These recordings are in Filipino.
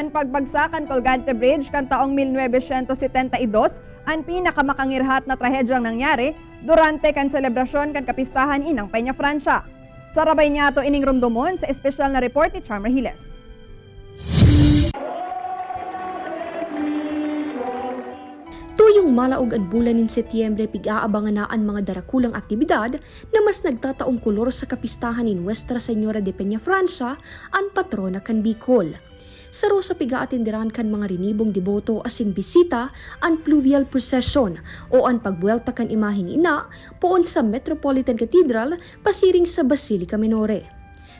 Ang pagbagsakan Colgante Bridge kan taong 1972 ang pinakamakangirhat na trahedyang nangyari durante kan selebrasyon kan kapistahan inang Peña Francia. Sarabay niya ito ining rumdumon sa espesyal na report ni Charmer Hiles. Tuyong malaog ang bulan ng Setyembre pig-aabangan na ang mga darakulang aktibidad na mas nagtataong kolor sa kapistahan ni Nuestra Señora de Peña Francia ang patrona kan Bicol. Saro sa piga-atindiran kan mga rinibong deboto asin bisita ang Fluvial Procession o ang pagbuelta kan imaheng ina poon sa Metropolitan Cathedral pasiring sa Basilica Minore.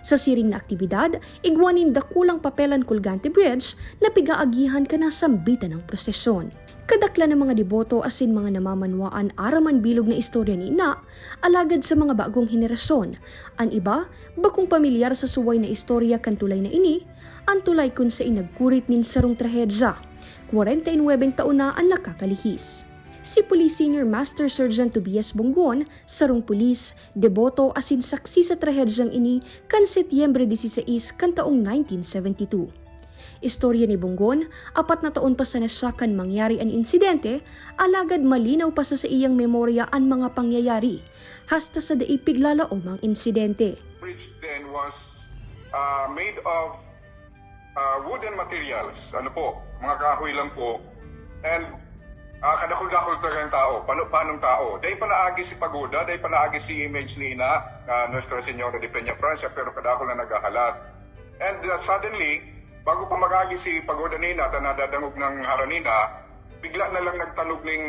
Sa siring na aktibidad, igwanin dakulang papelan Colgante Bridge na pigaagihan ka na sambitan ng prosesyon. Kadakla ng mga deboto asin mga namamanwaan araman bilog na istorya ni ina, alagad sa mga bagong henerasyon. Ang iba, bakong pamilyar sa suway na istorya kan tulay na ini, ang tulay kun sa inagkurit nin sarong trahedya. 49 taon na ang nakakalihis. Si Police Senior Master Sergeant Tobias Bonggon, sarong pulis, deboto asin saksi sa trahedyang ini kan Setyembre 16 kan taong 1972. Istorya ni Bonggon, 4 na taon pa sa nasyakan mangyari ang insidente, alagad malinaw pa sa iyang memorya ang mga pangyayari, hasta sa daipig lalaom ang insidente. The bridge then was made of wooden materials, mga kahoy lang po, and kadakol-dakol talaga ng tao, panong tao. Dahil panaagi si pagoda, dahil panaagi si image ni ina, Nuestra Señora de Peña Francia, pero kadakol na naghahalat. And suddenly, bago pa mag-agi si pagoda nina at nadadangog ng haranina, bigla na lang nagtanog ng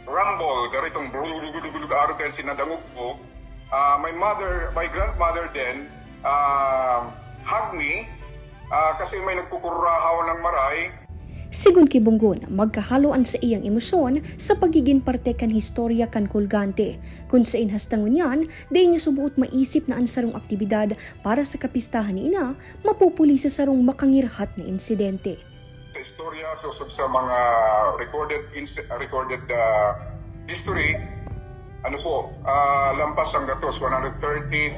rumble, garitong bulugulugulugulug arugan sinadangog po. My grandmother then hugged me kasi may nagkukurrahaw ng maray. Sigun kay Bonggon, magkahaloan sa iyang emosyon sa pagiging parte kan historya kan Colgante. Kung sa inhastangon niyan, dahi niya subuot maisip na ang sarong aktibidad para sa kapistahan ni ina, mapupuli sa sarong makangirhat na insidente. Sa istorya, susog sa mga recorded history, lampas ang gatos, 130,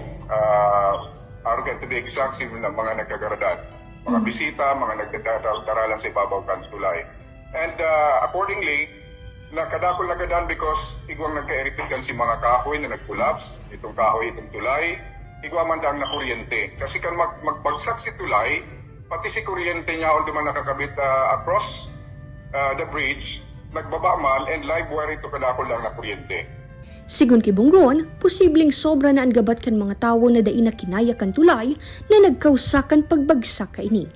arrogant to be exact, ng mga nagkagaradad. Mga bisita, mga nagdadaralan sa ibabaw kan tulay. And accordingly, nakadakol nagadan because igwang nagka-eritikan si mga kahoy na nag-collapse, itong kahoy, itong tulay, igwang man daang na kuryente. Kasi kan magbagsak si tulay, pati si kuryente niya o duman nakakabit across the bridge, nagbaba man and live wire ito kadakol lang na kuryente. Sigun kay Bonggon, posibleng sobra na ang gabat kan mga tawo na daina kinaya kan tulay na nagkausakan pagbagsak ka ini.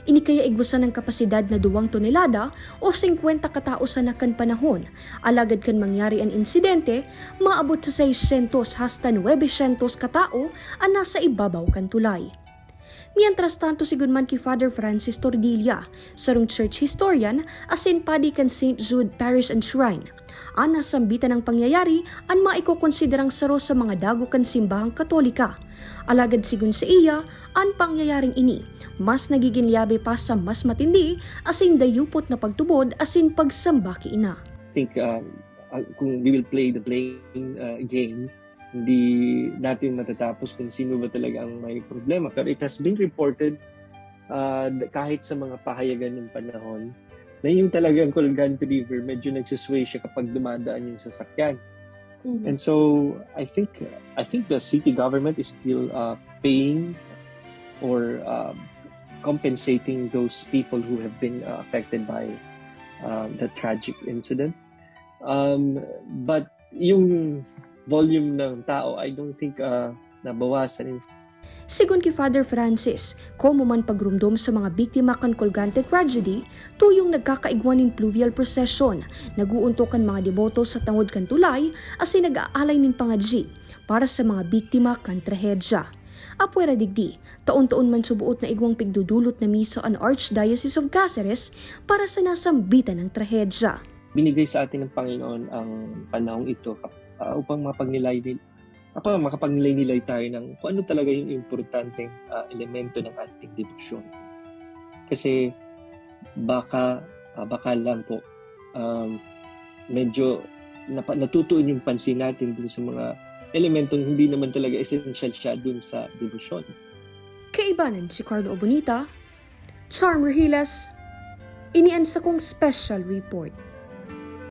Ini kaya igwasan ng kapasidad na 2 tonelada o 50 katao sa nakan panahon. Alagad kan mangyari ang insidente, maabot sa 600 hasta 900 katao ang nasa ibabaw kan tulay. Mientras tanto sigun man kay Father Francis Tordilla, sarong church historian asin padi kan St. Jude Parish and Shrine. Ang nasambitan ng pangyayari ang maikokonsiderang saro sa mga dago kan simbahang Katolika. Alagad sigun sa iya, ang pangyayaring ini mas nagiging liabe pa sa mas matindi asin dayupot na pagtubod asin pagsamba ki ina. I think kung we will play the playing game, hindi natin matatapos kung sino ba talaga ang may problema. Pero it has been reported kahit sa mga pahayagan ng panahon na yung talagang Colgante River, medyo nagsusway siya kapag dumadaan yung sasakyan. And so I think the city government is still paying or compensating those people who have been affected by the tragic incident. But yung volume ng tao, I don't think nabawasan. Sigun kay Father Francis, komo man pagrumdom sa mga biktima kan Colgante tragedy, tuyong nagkakaigwan ning Fluvial Procession, naguuntokan mga deboto sa tangod kan tulay, asin nag-aalay nin pangadji para sa mga biktima kan trahedya. Apwera digdi, taon-taon man subuot na igwang pigdudulot na misa ang Archdiocese of Cáceres para sa nasambitan ng trahedya. Binigay sa atin ng Panginoon ang panahong ito upang makapagnilay-nilay tayo ng kung ano talaga yung importanteng elemento ng ating debosyon. Kasi baka lang po medyo natutuon yung pansin natin dun sa mga elementong hindi naman talaga essential siya dun sa debosyon. Kaibanan si Carlo Obonita Charmer Hilas, inian sa kong special report.